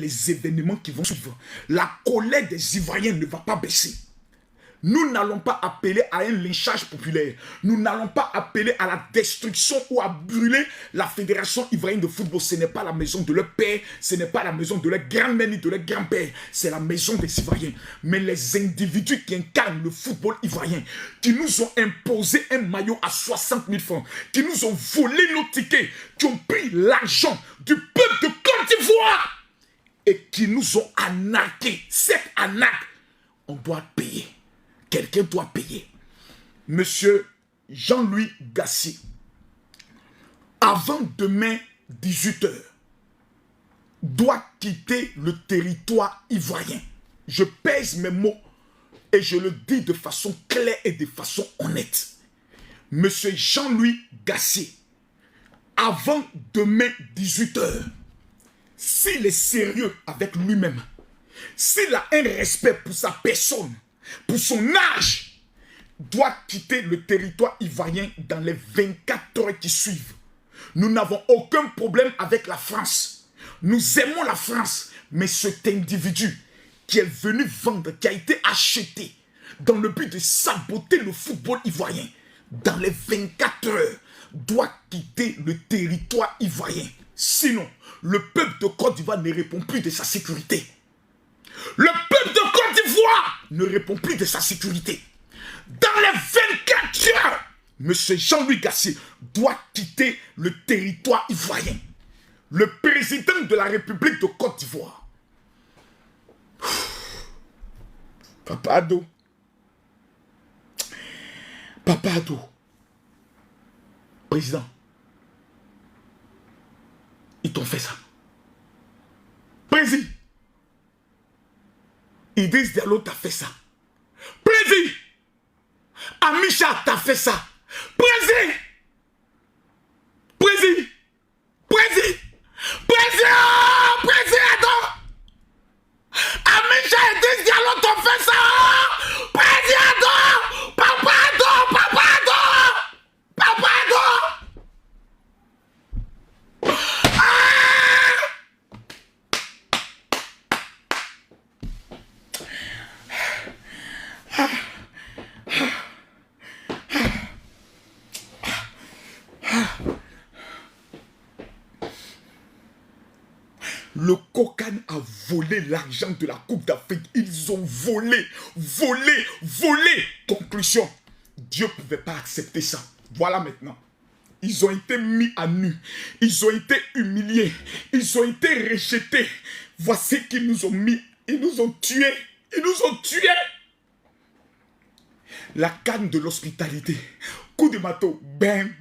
les événements qui vont suivre, la colère des Ivoiriens ne va pas baisser. Nous n'allons pas appeler à un lynchage populaire. Nous n'allons pas appeler à la destruction ou à brûler la Fédération Ivoirienne de football. Ce n'est pas la maison de leur père, ce n'est pas la maison de leur grand-mère ni de leur grand-père. C'est la maison des Ivoiriens. Mais les individus qui incarnent le football ivoirien, qui nous ont imposé un maillot à 60 000 francs, qui nous ont volé nos tickets, qui ont pris l'argent du peuple de Côte d'Ivoire et qui nous ont arnaqués. Cette arnaque, on doit payer. Quelqu'un doit payer. Monsieur Jean-Louis Gassi, avant demain 18h, doit quitter le territoire ivoirien. Je pèse mes mots et je le dis de façon claire et de façon honnête. Monsieur Jean-Louis Gassi, avant demain 18h, s'il est sérieux avec lui-même, s'il a un respect pour sa personne, pour son âge, doit quitter le territoire ivoirien dans les 24 heures qui suivent. Nous n'avons aucun problème avec la France. Nous aimons la France, mais cet individu qui est venu vendre, qui a été acheté dans le but de saboter le football ivoirien, dans les 24 heures, doit quitter le territoire ivoirien. Sinon, le peuple de Côte d'Ivoire ne répond plus de sa sécurité. Le peuple de Côte d'Ivoire ne répond plus de sa sécurité. Dans les 24 heures, M. Jean-Louis Gassi doit quitter le territoire ivoirien. Le président de la République de Côte d'Ivoire. Papa Ado. Papa Ado. Président. Ils t'ont fait ça. Président. Idriss Diallo t'a fait ça. Président. Amicha t'a fait ça. Président. Président. Président. Président. Président. Amicha et Idriss Diallo t'ont fait ça. Président. Papa Ado. Papa Ado. Papa Ado. Le Kokan a volé l'argent de la Coupe d'Afrique. Ils ont volé. Conclusion, Dieu ne pouvait pas accepter ça. Voilà maintenant. Ils ont été mis à nu. Ils ont été humiliés. Ils ont été rejetés. Voici qu'ils nous ont mis. Ils nous ont tués. La canne de l'hospitalité. Coup de marteau. Ben.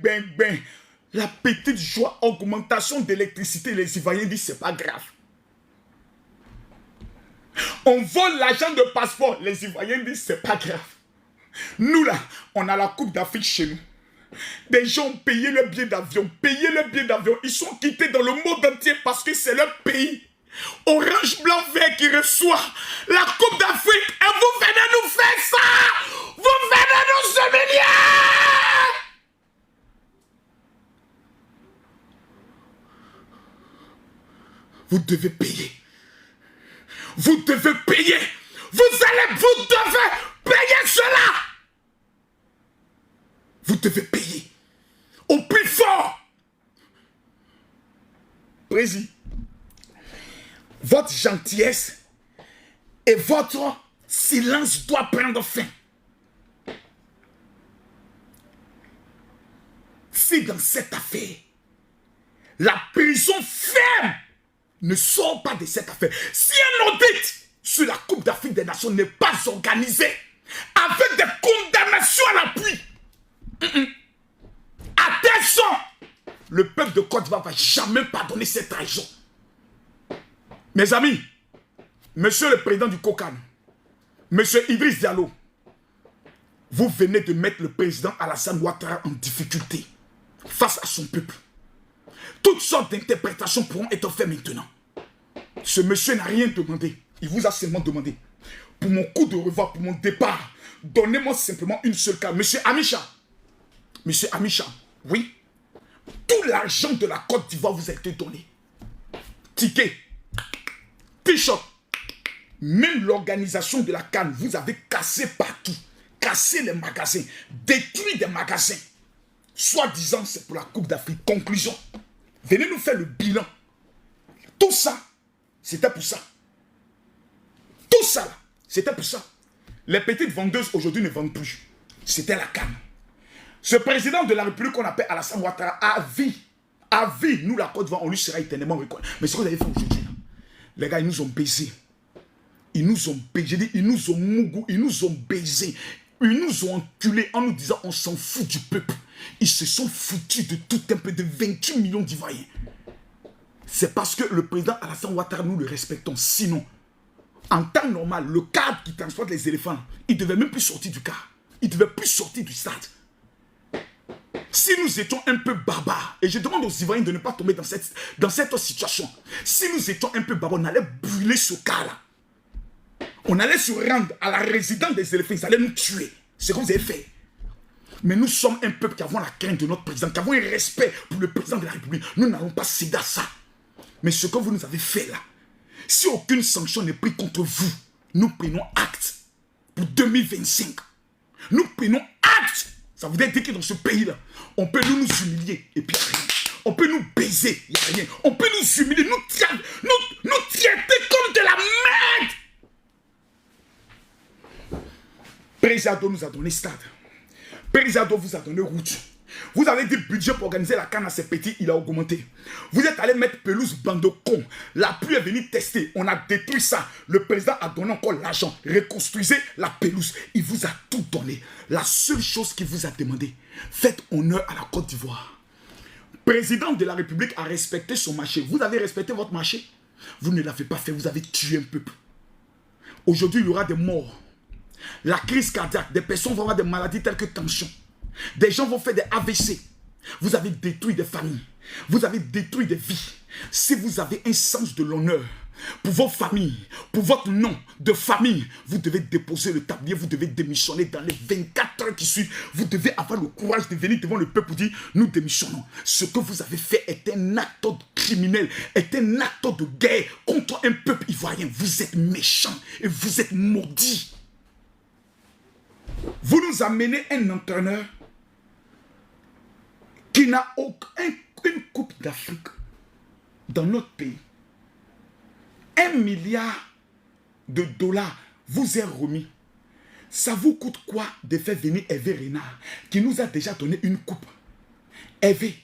La petite joie, augmentation d'électricité, les Ivoiriens disent c'est pas grave. On vole l'argent de passeport, les Ivoiriens disent c'est pas grave. Nous là, on a la Coupe d'Afrique chez nous. Des gens ont payé le billet d'avion, ils sont quittés dans le monde entier parce que c'est leur pays. Orange, blanc, vert qui reçoit la Coupe d'Afrique et vous venez nous faire ça. Vous venez nous humilier. Vous devez payer. Vous devez payer. Vous devez payer cela. Vous devez payer. Au plus fort. Président, votre gentillesse et votre silence doit prendre fin. Si dans cette affaire, la prison ferme ne sort pas de cette affaire. Si un audit sur la Coupe d'Afrique des Nations n'est pas organisé avec des condamnations à l'appui, à tel sort, le peuple de Côte d'Ivoire ne va jamais pardonner cette trahison. Mes amis, monsieur le président du COCAN, monsieur Idriss Diallo, vous venez de mettre le président Alassane Ouattara en difficulté face à son peuple. Toutes sortes d'interprétations pourront être faites maintenant. Ce monsieur n'a rien demandé. Il vous a seulement demandé. Pour mon coup de revoir, pour mon départ, donnez-moi simplement une seule carte. Monsieur Amicha, oui, tout l'argent de la Côte d'Ivoire vous a été donné. Ticket, screenshot. Même l'organisation de la CAN, vous avez cassé partout. Cassé les magasins. Détruit des magasins. Soi-disant, c'est pour la Coupe d'Afrique. Conclusion. Venez nous faire le bilan. Tout ça, c'était pour ça. Tout ça, c'était pour ça. Les petites vendeuses aujourd'hui ne vendent plus. C'était la CAN. Ce président de la République qu'on appelle Alassane Ouattara, à vie, nous la Côte d'Ivoire, on lui sera éternellement reconnu. Mais ce que vous avez fait aujourd'hui, les gars, ils nous ont baisés. Ils nous ont baisés, ils nous ont mougou, ils nous ont baisés. Ils nous ont enculés en nous disant on s'en fout du peuple. Ils se sont foutus de tout un peu de 28 millions d'Ivoiriens. C'est parce que le président Alassane Ouattara, nous le respectons. Sinon, en temps normal, le cadre qui transporte les éléphants, il ne devait même plus sortir du car. Il ne devait plus sortir du stade. Si nous étions un peu barbares, et je demande aux Ivoiriens de ne pas tomber dans cette situation, si nous étions un peu barbares, on allait brûler ce car-là. On allait se rendre à la résidence des éléphants, ils allaient nous tuer. C'est ce que vous avez fait. Mais nous sommes un peuple qui avons la crainte de notre président, qui avons un respect pour le président de la République. Nous n'allons pas céder à ça. Mais ce que vous nous avez fait là, si aucune sanction n'est prise contre vous, nous prenons acte pour 2025. Nous prenons acte. Ça veut dire que dans ce pays-là, on peut nous humilier et puis rien. On peut nous baiser, il n'y a rien. On peut nous humilier, nous traiter comme de la merde. Président nous a donné stade. Président vous a donné route. Vous avez dit budget pour organiser la CAN à ces petits, il a augmenté. Vous êtes allé mettre pelouse, bande de cons. La pluie est venue tester, on a détruit ça. Le président a donné encore l'argent. Reconstruisez la pelouse. Il vous a tout donné. La seule chose qu'il vous a demandé, faites honneur à la Côte d'Ivoire. Président de la République a respecté son marché. Vous avez respecté votre marché? Vous ne l'avez pas fait, vous avez tué un peuple. Aujourd'hui, il y aura des morts. La crise cardiaque, des personnes vont avoir des maladies telles que tension. Des gens vont faire des AVC. Vous avez détruit des familles. Vous avez détruit des vies. Si vous avez un sens de l'honneur pour vos familles, pour votre nom de famille, vous devez déposer le tablier, vous devez démissionner dans les 24 heures qui suivent. Vous devez avoir le courage de venir devant le peuple pour dire, nous démissionnons. Ce que vous avez fait est un acte criminel, est un acte de guerre contre un peuple ivoirien. Vous êtes méchants et vous êtes maudits. Vous nous amenez un entraîneur qui n'a aucune coupe d'Afrique dans notre pays. 1 milliard de dollars vous est remis. Ça vous coûte quoi de faire venir Hervé Renard qui nous a déjà donné une coupe? Hervé,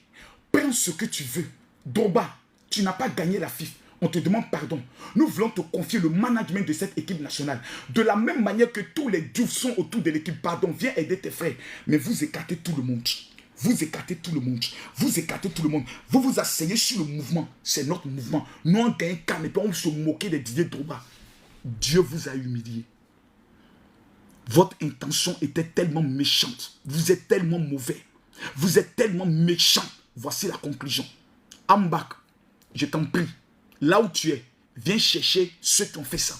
prends ce que tu veux. Drogba, tu n'as pas gagné la FIFA. On te demande pardon. Nous voulons te confier le management de cette équipe nationale. De la même manière que tous les Diouf sont autour de l'équipe. Pardon, viens aider tes frères. Mais vous écartez tout le monde. Vous écartez tout le monde. Vous écartez tout le monde. Vous vous asseyez sur le mouvement. C'est notre mouvement. Nous, on gagne calme et puis on se moquer des Didier Drogba. Dieu vous a humilié. Votre intention était tellement méchante. Vous êtes tellement mauvais. Vous êtes tellement méchant. Voici la conclusion. Ambak, je t'en prie, là où tu es, viens chercher ceux qui ont fait ça.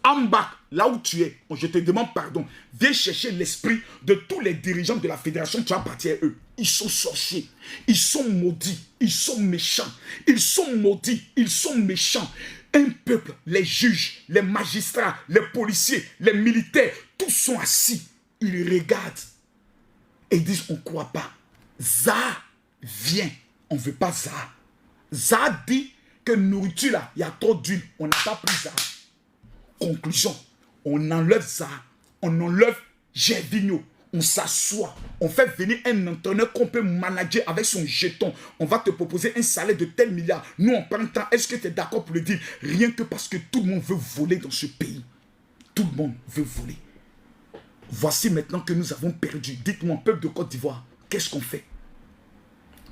Ambak, là où tu es, je te demande pardon. Viens chercher l'esprit de tous les dirigeants de la fédération qui appartiennent à eux. Ils sont sorciers. Ils sont maudits. Ils sont méchants. Ils sont maudits. Ils sont méchants. Un peuple, les juges, les magistrats, les policiers, les militaires, tous sont assis. Ils regardent et disent on ne croit pas. Zaha, viens. On ne veut pas Zaha. Zaha dit que nourriture là, il y a trop d'huile. On n'a pas pris Zaha. Conclusion, on enlève Zaha. On enlève Gervinho. On s'assoit, on fait venir un entraîneur qu'on peut manager avec son jeton. On va te proposer un salaire de tel milliard. Nous, on prend le temps. Est-ce que tu es d'accord pour le dire? Rien que parce que tout le monde veut voler dans ce pays. Tout le monde veut voler. Voici maintenant que nous avons perdu. Dites-moi, peuple de Côte d'Ivoire, qu'est-ce qu'on fait?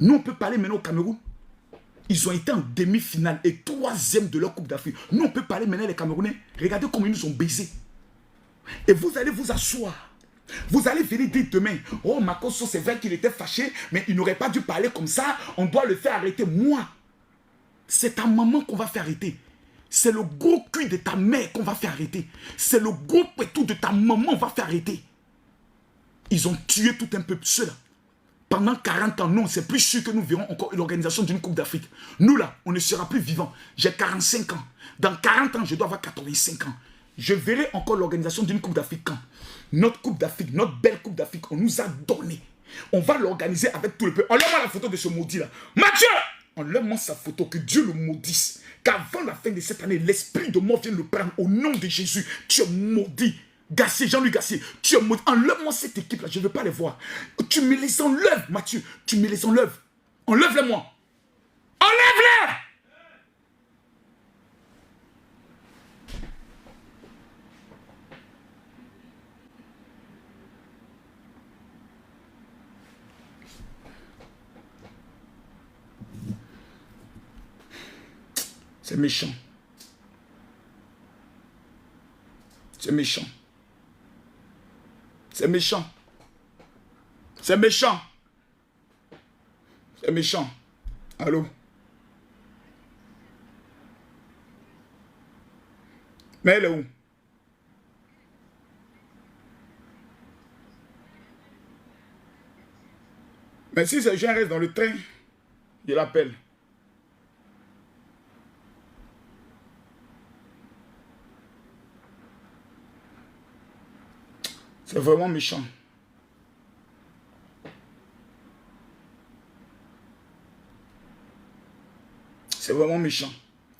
Nous, on peut parler maintenant au Cameroun. Ils ont été en demi-finale et 3e de leur Coupe d'Afrique. Nous, on peut parler maintenant les Camerounais. Regardez comment ils nous ont baisés. Et vous allez vous asseoir. Vous allez venir dire demain, oh Makosso, c'est vrai qu'il était fâché, mais il n'aurait pas dû parler comme ça, on doit le faire arrêter. Moi, c'est ta maman qu'on va faire arrêter. C'est le gros cul de ta mère qu'on va faire arrêter. C'est le gros pétou de ta maman qu'on va faire arrêter. Ils ont tué tout un peuple. Ceux-là, pendant 40 ans, non, c'est plus sûr que nous verrons encore l'organisation d'une Coupe d'Afrique. Nous, là, on ne sera plus vivants. J'ai 45 ans. Dans 40 ans, je dois avoir 85 ans. Je verrai encore l'organisation d'une Coupe d'Afrique quand notre Coupe d'Afrique, notre belle Coupe d'Afrique, on nous a donné. On va l'organiser avec tout le peuple. Enlève-moi la photo de ce maudit-là. Mathieu! Enlève-moi sa photo, que Dieu le maudisse. Qu'avant la fin de cette année, l'esprit de mort vienne le prendre au nom de Jésus. Tu es maudit. Gassier, Jean-Louis Gassier, tu es maudit. Enlève-moi cette équipe-là, je ne veux pas les voir. Tu me les enlèves, Mathieu. Tu me les enlèves. Enlève-les-moi. Enlève-les! C'est méchant. C'est méchant. C'est méchant. C'est méchant. C'est méchant. Allô? Mais elle est où? Mais si ces gens restent dans le train, je l'appelle. C'est vraiment méchant. C'est vraiment méchant.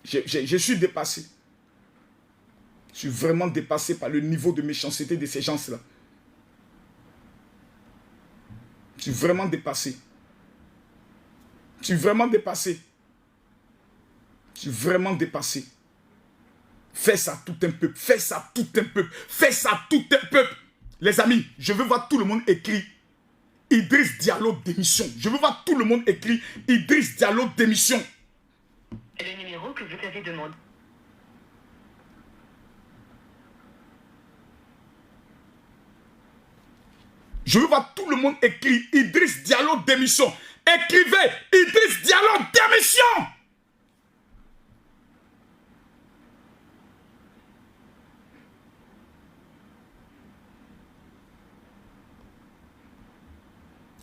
Je suis dépassé. Je suis vraiment dépassé par le niveau de méchanceté de ces gens-là. Je suis vraiment dépassé. Je suis vraiment dépassé. Je suis vraiment dépassé. Fais ça tout un peuple. Fais ça tout un peuple. Fais ça tout un peuple. Les amis, je veux voir tout le monde écrit Idriss Diallo démission. Je veux voir tout le monde écrit Idriss Diallo démission. Le numéro que vous avez demandé. Je veux voir tout le monde écrit Idriss Diallo démission. Écrivez Idriss Diallo démission.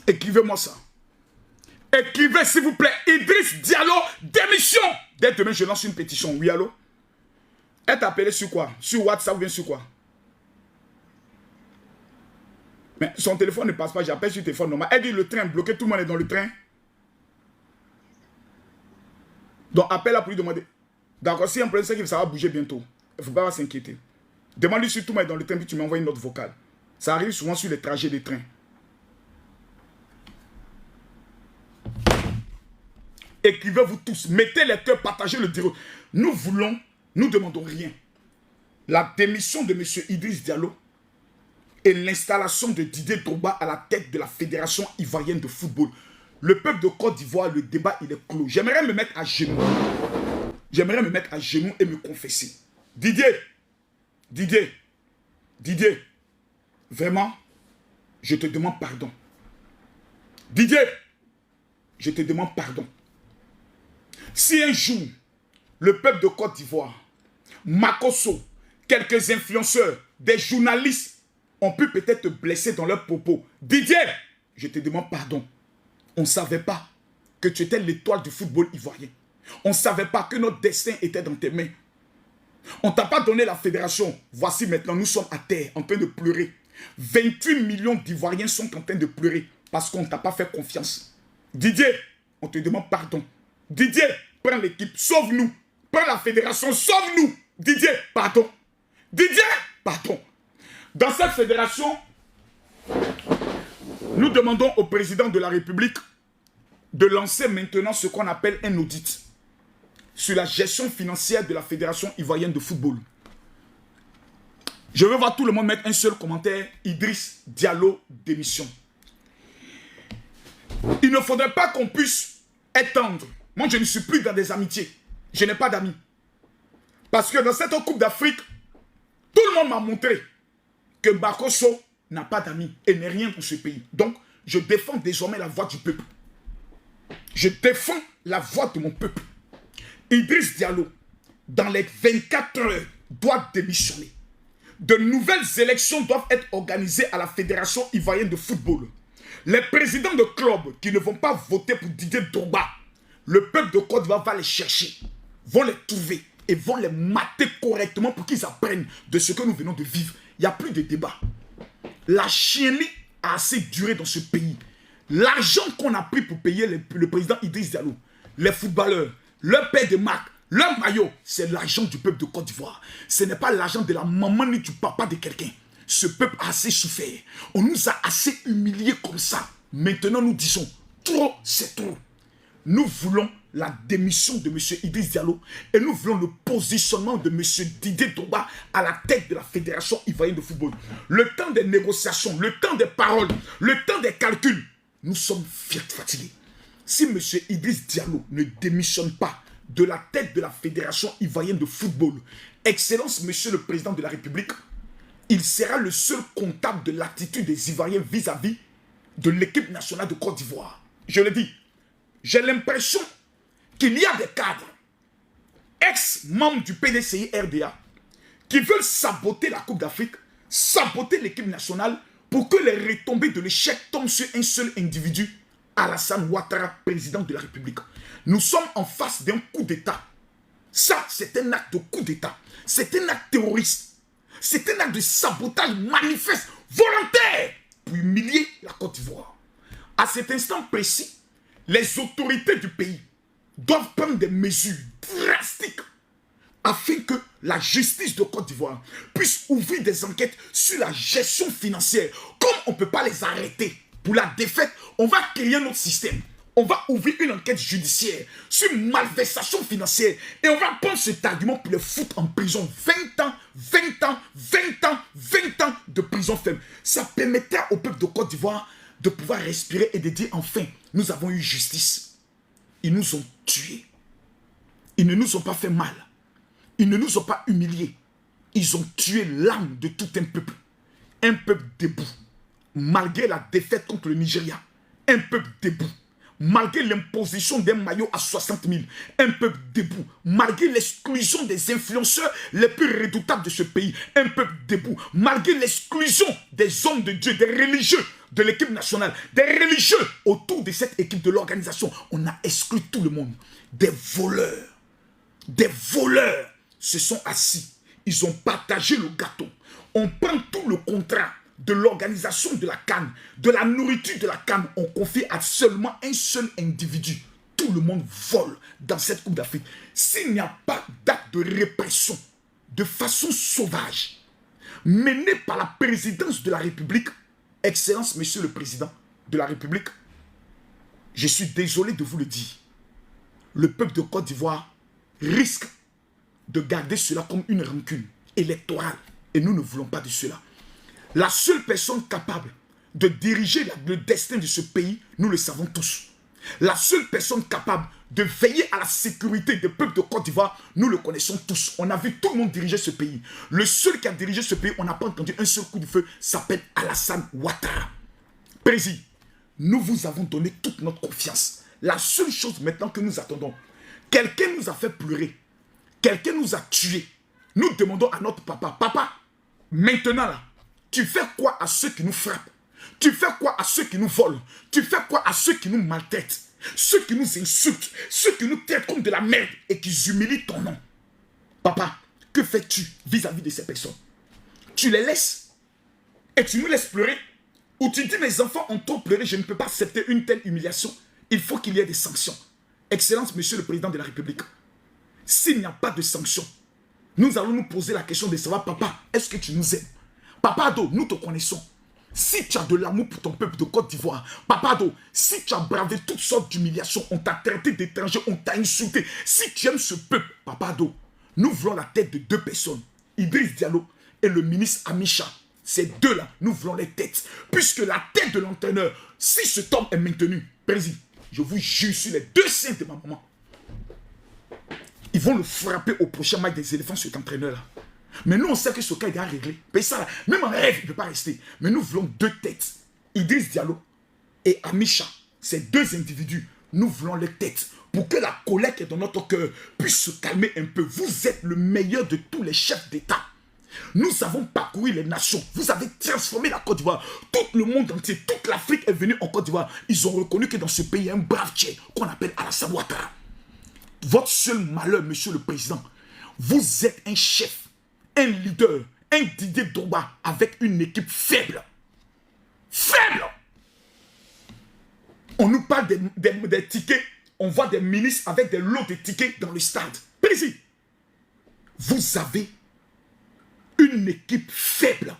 Écrivez-moi ça. Écrivez s'il vous plaît Idriss Diallo démission. Dès demain je lance une pétition. Oui allô? Elle t'a appelé sur quoi? Sur WhatsApp ou bien sur quoi? Mais son téléphone ne passe pas, j'appelle sur le téléphone normal. Elle dit le train bloqué, tout le monde est dans le train. Donc appelle-la pour lui demander. D'accord, si un problème c'est que ça va bouger bientôt. Il ne faut pas s'inquiéter. Demande-lui si tout le monde est dans le train, puis tu m'envoies une note vocale. Ça arrive souvent sur les trajets des trains. Écrivez-vous tous, mettez les cœurs, partagez le direct. Nous voulons, nous demandons rien. La démission de M. Idriss Diallo et l'installation de Didier Drogba à la tête de la Fédération ivoirienne de football. Le peuple de Côte d'Ivoire, le débat, il est clos. J'aimerais me mettre à genoux. J'aimerais me mettre à genoux et me confesser. Didier, vraiment, je te demande pardon. Didier, je te demande pardon. Si un jour, le peuple de Côte d'Ivoire, Makosso, quelques influenceurs, des journalistes ont pu peut-être te blesser dans leurs propos. Didier, je te demande pardon. On ne savait pas que tu étais l'étoile du football ivoirien. On ne savait pas que notre destin était dans tes mains. On ne t'a pas donné la fédération. Voici maintenant, nous sommes à terre, en train de pleurer. 28 millions d'Ivoiriens sont en train de pleurer parce qu'on ne t'a pas fait confiance. Didier, on te demande pardon. Didier, prends l'équipe, sauve-nous. Prends la fédération, sauve-nous. Didier, pardon. Didier, pardon. Dans cette fédération, nous demandons au président de la République de lancer maintenant ce qu'on appelle un audit sur la gestion financière de la Fédération ivoirienne de football. Je veux voir tout le monde mettre un seul commentaire. Idriss Diallo démission. Il ne faudrait pas qu'on puisse étendre. Moi, je ne suis plus dans des amitiés. Je n'ai pas d'amis. Parce que dans cette Coupe d'Afrique, tout le monde m'a montré que Makosso n'a pas d'amis et n'est rien pour ce pays. Donc, je défends désormais la voix du peuple. Je défends la voix de mon peuple. Idriss Diallo, dans les 24 heures, doit démissionner. De nouvelles élections doivent être organisées à la Fédération ivoirienne de football. Les présidents de clubs qui ne vont pas voter pour Didier Drogba, le peuple de Côte d'Ivoire va les chercher, vont les trouver et vont les mater correctement pour qu'ils apprennent de ce que nous venons de vivre. Il n'y a plus de débat. La chienlit a assez duré dans ce pays. L'argent qu'on a pris pour payer le président Idriss Diallo, les footballeurs, leur paire de marque, leur maillot, c'est l'argent du peuple de Côte d'Ivoire. Ce n'est pas l'argent de la maman ni du papa de quelqu'un. Ce peuple a assez souffert. On nous a assez humiliés comme ça. Maintenant, nous disons, trop, c'est trop. Nous voulons la démission de M. Idriss Diallo et nous voulons le positionnement de M. Didier Drogba à la tête de la Fédération ivoirienne de football. Le temps des négociations, le temps des paroles, le temps des calculs, nous sommes fatigués. Si M. Idriss Diallo ne démissionne pas de la tête de la Fédération ivoirienne de football, Excellence, Monsieur le Président de la République, il sera le seul comptable de l'attitude des Ivoiriens vis-à-vis de l'équipe nationale de Côte d'Ivoire. Je le dis, j'ai l'impression qu'il y a des cadres, ex-membres du PDCI RDA, qui veulent saboter la Coupe d'Afrique, saboter l'équipe nationale pour que les retombées de l'échec tombent sur un seul individu, Alassane Ouattara, président de la République. Nous sommes en face d'un coup d'État. Ça, c'est un acte de coup d'État. C'est un acte terroriste. C'est un acte de sabotage manifeste, volontaire, pour humilier la Côte d'Ivoire. À cet instant précis, les autorités du pays doivent prendre des mesures drastiques afin que la justice de Côte d'Ivoire puisse ouvrir des enquêtes sur la gestion financière. Comme on ne peut pas les arrêter pour la défaite, on va créer un autre système. On va ouvrir une enquête judiciaire sur malversation financière et on va prendre cet argument pour les foutre en prison. 20 ans, 20 ans, 20 ans, 20 ans de prison ferme. Ça permettra au peuple de Côte d'Ivoire de pouvoir respirer et de dire enfin, nous avons eu justice. Ils nous ont tués. Ils ne nous ont pas fait mal. Ils ne nous ont pas humiliés. Ils ont tué l'âme de tout un peuple. Un peuple debout. Malgré la défaite contre le Nigeria. Un peuple debout. Malgré l'imposition d'un maillot à 60 000, un peuple debout. Malgré l'exclusion des influenceurs les plus redoutables de ce pays, un peuple debout. Malgré l'exclusion des hommes de Dieu, des religieux de l'équipe nationale, des religieux autour de cette équipe de l'organisation, on a exclu tout le monde. Des voleurs se sont assis. Ils ont partagé le gâteau. On prend tout le contrat de l'organisation de la CAN, de la nourriture de la CAN, on confie à seulement un seul individu. Tout le monde vole dans cette Coupe d'Afrique. S'il n'y a pas d'acte de répression de façon sauvage, mené par la présidence de la République, Excellence, Monsieur le Président de la République, je suis désolé de vous le dire, le peuple de Côte d'Ivoire risque de garder cela comme une rancune électorale. Et nous ne voulons pas de cela. La seule personne capable de diriger le destin de ce pays, nous le savons tous. La seule personne capable de veiller à la sécurité des peuples de Côte d'Ivoire, nous le connaissons tous. On a vu tout le monde diriger ce pays. Le seul qui a dirigé ce pays, on n'a pas entendu un seul coup de feu, s'appelle Alassane Ouattara. Président, nous vous avons donné toute notre confiance. La seule chose maintenant que nous attendons, quelqu'un nous a fait pleurer, quelqu'un nous a tués. Nous demandons à notre papa, papa, maintenant là, tu fais quoi à ceux qui nous frappent? Tu fais quoi à ceux qui nous volent? Tu fais quoi à ceux qui nous maltraitent? Ceux qui nous insultent, ceux qui nous traitent comme de la merde et qui humilient ton nom. Papa, que fais-tu vis-à-vis de ces personnes? Tu les laisses et tu nous laisses pleurer? Ou tu dis mes enfants ont trop pleuré, je ne peux pas accepter une telle humiliation. Il faut qu'il y ait des sanctions. Excellence, Monsieur le Président de la République, s'il n'y a pas de sanctions, nous allons nous poser la question de savoir, papa, est-ce que tu nous aimes? Papa Ado, nous te connaissons. Si tu as de l'amour pour ton peuple de Côte d'Ivoire, Papa Ado, si tu as bravé toutes sortes d'humiliations, on t'a traité d'étranger, on t'a insulté. Si tu aimes ce peuple, Papa Ado, nous voulons la tête de deux personnes, Idriss Diallo et le ministre Amicha. Ces deux-là, nous voulons les têtes. Puisque la tête de l'entraîneur, si cet homme est maintenu, président, je vous jure sur les deux seins de ma maman, ils vont le frapper au prochain match des éléphants, cet entraîneur-là. Mais nous, on sait que ce cas est déjà réglé. Mais ça, là, même en rêve, il ne peut pas rester. Mais nous voulons deux têtes. Idriss Diallo et Amicha, ces deux individus, nous voulons les têtes. Pour que la colère qui est dans notre cœur puisse se calmer un peu. Vous êtes le meilleur de tous les chefs d'État. Nous avons parcouru les nations. Vous avez transformé la Côte d'Ivoire. Tout le monde entier, toute l'Afrique est venue en Côte d'Ivoire. Ils ont reconnu que dans ce pays, il y a un brave tchè qu'on appelle Alassane Ouattara. Votre seul malheur, monsieur le président, vous êtes un chef, un leader, un Didier Drogba avec une équipe faible. Faible! On nous parle des tickets. On voit des ministres avec des lots de tickets dans le stade. Précis. Vous avez une équipe faible.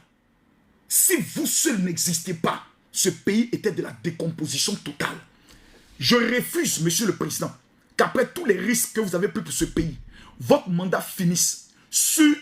Si vous seul n'existez pas, ce pays était de la décomposition totale. Je refuse, monsieur le président, qu'après tous les risques que vous avez pris pour ce pays, votre mandat finisse sur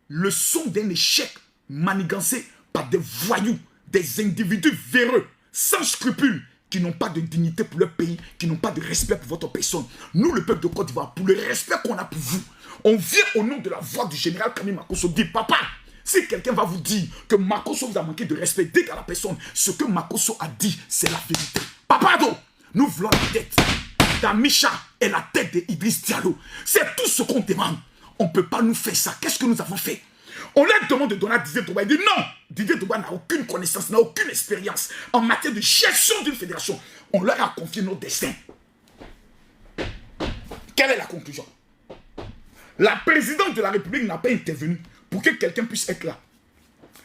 le son d'un échec manigancé par des voyous, des individus véreux, sans scrupules, qui n'ont pas de dignité pour leur pays, qui n'ont pas de respect pour votre personne. Nous, le peuple de Côte d'Ivoire, pour le respect qu'on a pour vous, on vient au nom de la voix du général Kami Makosso dire, papa, si quelqu'un va vous dire que Makosso vous a manqué de respect, dites à la personne, ce que Makosso a dit, c'est la vérité. Papa, nous voulons la tête d'Amicha et la tête d'Idriss Diallo. C'est tout ce qu'on demande. On ne peut pas nous faire ça. Qu'est-ce que nous avons fait? On leur demande de donner à Didier Drogba. Il dit non. Didier Drogba n'a aucune connaissance, n'a aucune expérience en matière de gestion d'une fédération. On leur a confié nos destins. Quelle est la conclusion? La présidente de la République n'a pas intervenu pour que quelqu'un puisse être là.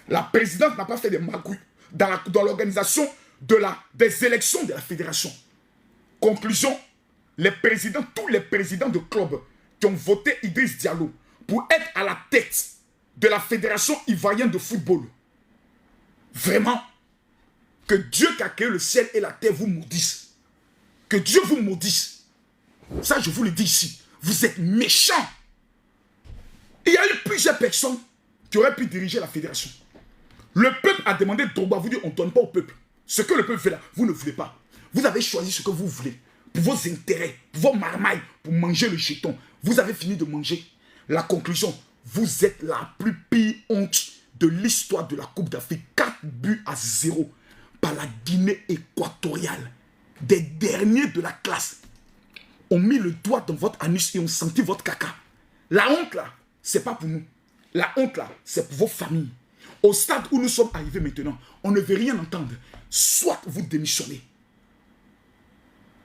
La présidente n'a pas fait des magouilles dans l'organisation des élections de la fédération. Conclusion, tous les présidents de clubs qui ont voté Idriss Diallo pour être à la tête de la fédération ivoirienne de football. Vraiment, que Dieu qui a créé le ciel et la terre vous maudisse. Que Dieu vous maudisse. Ça, je vous le dis ici. Vous êtes méchants. Il y a eu plusieurs personnes qui auraient pu diriger la fédération. Le peuple a demandé Drogba. Vous dites, on ne donne pas au peuple. Ce que le peuple fait là, vous ne voulez pas. Vous avez choisi ce que vous voulez. Pour vos intérêts, pour vos marmailles, pour manger le jeton. Vous avez fini de manger. La conclusion, vous êtes la plus pire honte de l'histoire de la Coupe d'Afrique. 4-0 par la Guinée équatoriale. Des derniers de la classe ont mis le doigt dans votre anus et ont senti votre caca. La honte là, c'est pas pour nous. La honte là, c'est pour vos familles. Au stade où nous sommes arrivés maintenant, on ne veut rien entendre. Soit vous démissionnez,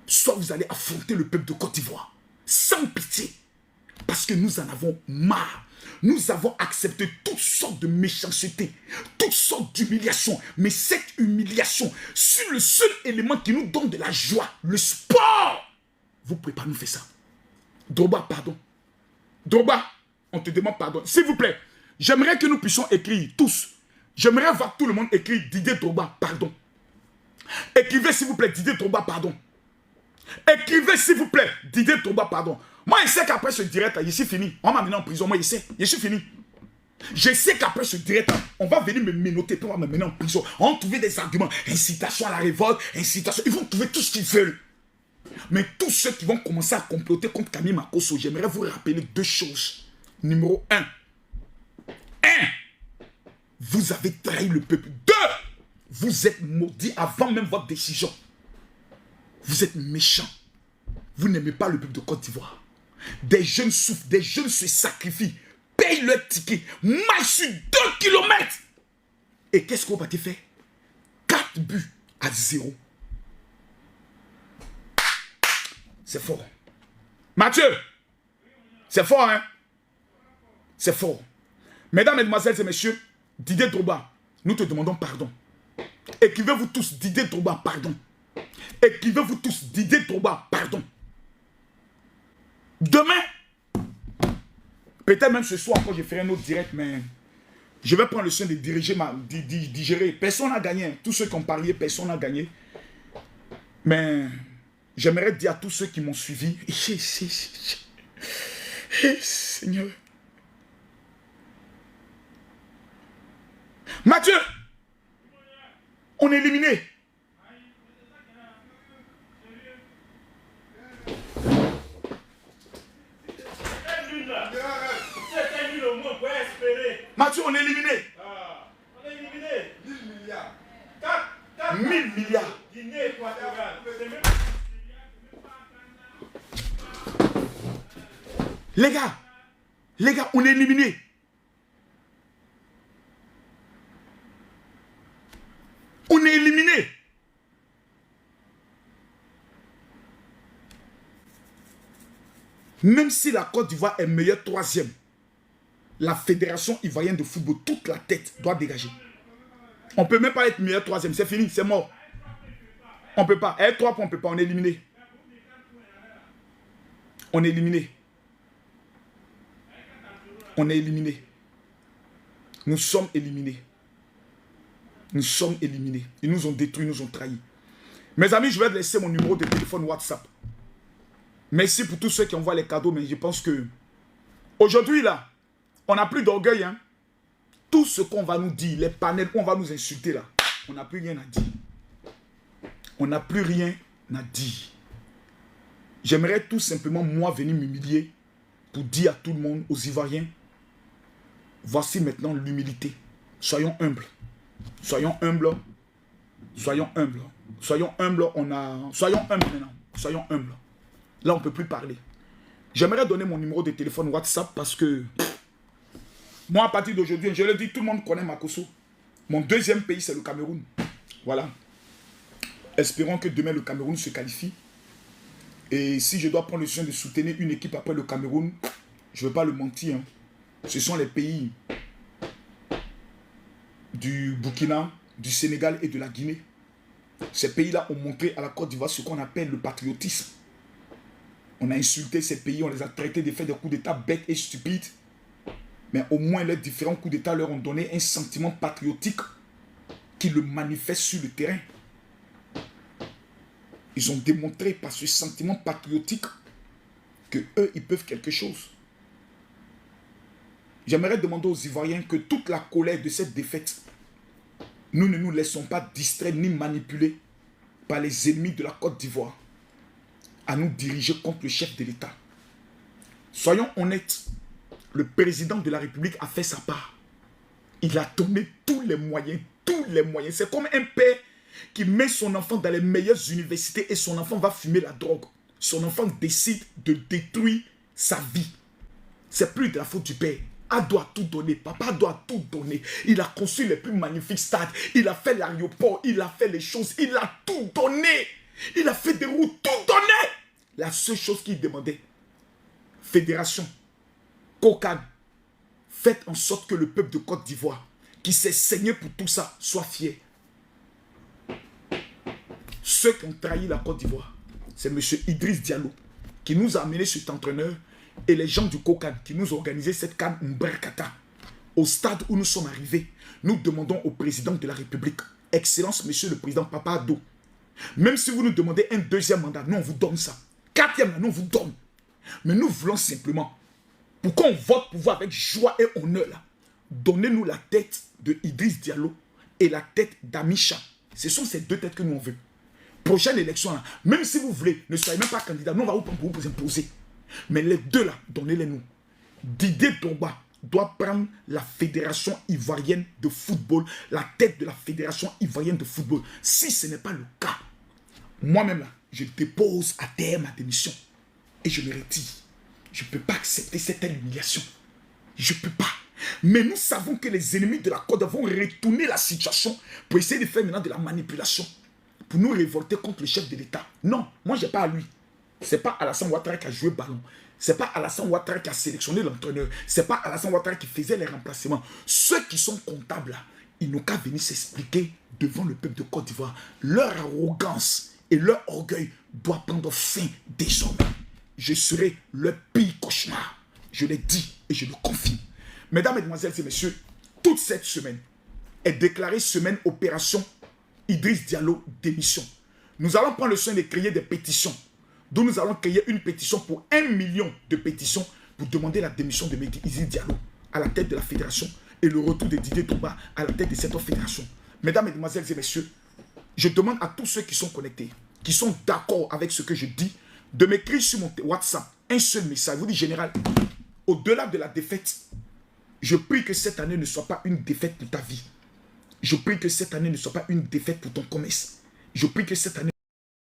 soit vous allez affronter le peuple de Côte d'Ivoire. Sans pitié. Parce que nous en avons marre. Nous avons accepté toutes sortes de méchanceté, toutes sortes d'humiliations. Mais cette humiliation, sur le seul élément qui nous donne de la joie, le sport, vous ne pouvez pas nous faire ça. Drogba, pardon. Drogba, on te demande pardon. S'il vous plaît, j'aimerais que nous puissions écrire tous. J'aimerais voir tout le monde écrire Didier Drogba, pardon. Écrivez s'il vous plaît Didier Drogba, pardon. Écrivez s'il vous plaît Didier Drogba, pardon. Moi, je sais qu'après ce direct, je suis fini. On m'a mené en prison. Moi, je sais. Je suis fini. Je sais qu'après ce direct, on va venir me menotter pour me mener en prison. On va trouver des arguments. Incitation à la révolte, incitation. Ils vont trouver tout ce qu'ils veulent. Mais tous ceux qui vont commencer à comploter contre Kami Makosso, j'aimerais vous rappeler deux choses. Numéro 1. Vous avez trahi le peuple. 2. Vous êtes maudits avant même votre décision. Vous êtes méchants. Vous n'aimez pas le peuple de Côte d'Ivoire. Des jeunes souffrent, des jeunes se sacrifient, payent leur ticket, marchent sur 2 kilomètres. Et qu'est-ce qu'on va te faire? 4-0. C'est fort. Mathieu, c'est fort, hein? C'est fort. Mesdames, mesdemoiselles et messieurs, Didier Drogba, nous te demandons pardon. Écrivez-vous tous Didier Drogba, pardon. Écrivez-vous tous Didier Drogba, pardon. Demain, peut-être même ce soir encore, je ferai un autre direct, mais je vais prendre le soin de digérer. Personne n'a gagné. Tous ceux qui ont parlé, personne n'a gagné. Mais j'aimerais dire à tous ceux qui m'ont suivi, Seigneur. Mathieu, on est éliminé. Mathieu, on est éliminé. On est éliminé. 1000 milliards. 1000 milliards. Guinée équatoriale. Les gars, on est éliminé. Même si la Côte d'Ivoire est meilleure troisième, la Fédération ivoirienne de football, toute la tête doit dégager. On ne peut même pas être meilleur troisième, c'est fini, c'est mort. On ne peut pas. Être 3 points, on ne peut pas, on est éliminé. On est éliminé. On est éliminé. Nous sommes éliminés. Nous sommes éliminés. Ils nous ont détruits, ils nous ont trahis. Mes amis, je vais laisser mon numéro de téléphone WhatsApp. Merci pour tous ceux qui envoient les cadeaux, mais je pense que aujourd'hui, là, on n'a plus d'orgueil. Hein? Tout ce qu'on va nous dire, les panels, on va nous insulter là, on n'a plus rien à dire. On n'a plus rien à dire. J'aimerais tout simplement, moi, venir m'humilier pour dire à tout le monde, aux Ivoiriens, voici maintenant l'humilité. Soyons humbles. Soyons humbles. Soyons humbles. Soyons humbles. Soyons humbles maintenant. Soyons humbles. Là, on ne peut plus parler. J'aimerais donner mon numéro de téléphone WhatsApp parce que moi, à partir d'aujourd'hui, je le dis, tout le monde connaît Makosso. Mon deuxième pays, c'est le Cameroun. Voilà. Espérons que demain, le Cameroun se qualifie. Et si je dois prendre le soin de soutenir une équipe après le Cameroun, je ne veux pas le mentir. Hein. Ce sont les pays du Burkina, du Sénégal et de la Guinée. Ces pays-là ont montré à la Côte d'Ivoire ce qu'on appelle le patriotisme. On a insulté ces pays, on les a traités de faire des coups d'État bêtes et stupides. Mais au moins, les différents coups d'État leur ont donné un sentiment patriotique qui le manifeste sur le terrain. Ils ont démontré par ce sentiment patriotique que eux, ils peuvent quelque chose. J'aimerais demander aux Ivoiriens que toute la colère de cette défaite, nous ne nous laissons pas distraire ni manipuler par les ennemis de la Côte d'Ivoire à nous diriger contre le chef de l'État. Soyons honnêtes, le président de la République a fait sa part. Il a donné tous les moyens, tous les moyens. C'est comme un père qui met son enfant dans les meilleures universités et son enfant va fumer la drogue. Son enfant décide de détruire sa vie. C'est plus de la faute du père. A doit tout donner, papa doit tout donner. Il a construit les plus magnifiques stades, il a fait l'aéroport, il a fait les choses, il a tout donné. Il a fait des routes, tout donné. La seule chose qu'il demandait, fédération, COCAN, faites en sorte que le peuple de Côte d'Ivoire, qui s'est saigné pour tout ça, soit fier. Ceux qui ont trahi la Côte d'Ivoire, c'est M. Idriss Diallo, qui nous a amené cet entraîneur, et les gens du COCAN qui nous ont organisé cette CAN Mberkata. Au stade où nous sommes arrivés, nous demandons au président de la République, Excellence, Monsieur le Président Papa Addo, même si vous nous demandez un deuxième mandat, nous on vous donne ça. Quatrième, nous on vous donne. Mais nous voulons simplement, pour qu'on vote pour vous avec joie et honneur, là, donnez-nous la tête de Idriss Diallo et la tête d'Amicha. Ce sont ces deux têtes que nous on veut. Prochaine élection, là, même si vous voulez, ne soyez même pas candidat, nous on va vous imposer. Mais les deux là, donnez-les nous. Didier Drogba doit prendre la Fédération ivoirienne de football, la tête de la Fédération ivoirienne de football. Si ce n'est pas le cas, moi-même là, je dépose à terre ma démission et je le retire. Je ne peux pas accepter cette humiliation. Je ne peux pas. Mais nous savons que les ennemis de la Côte vont retourner la situation pour essayer de faire maintenant de la manipulation, pour nous révolter contre le chef de l'État. Non, moi je n'ai pas à lui. Ce n'est pas Alassane Ouattara qui a joué ballon. Ce n'est pas Alassane Ouattara qui a sélectionné l'entraîneur. Ce n'est pas Alassane Ouattara qui faisait les remplacements. Ceux qui sont comptables là, ils n'ont qu'à venir s'expliquer devant le peuple de Côte d'Ivoire. Leur arrogance et leur orgueil doivent prendre fin désormais. Je serai le pire cauchemar. Je l'ai dit et je le confirme. Mesdames, Mesdemoiselles et Messieurs, toute cette semaine est déclarée semaine opération Idriss Diallo démission. Nous allons prendre le soin de créer des pétitions. D'où nous allons créer une pétition pour 1 million de pétitions pour demander la démission de Idriss Diallo à la tête de la fédération et le retour de Didier Drogba à la tête de cette fédération. Mesdames, Mesdemoiselles et Messieurs, je demande à tous ceux qui sont connectés, qui sont d'accord avec ce que je dis, de m'écrire sur mon WhatsApp un seul message. Je vous dis, général, au-delà de la défaite, je prie que cette année ne soit pas une défaite pour ta vie. Je prie que cette année ne soit pas une défaite pour ton commerce. Je prie que cette année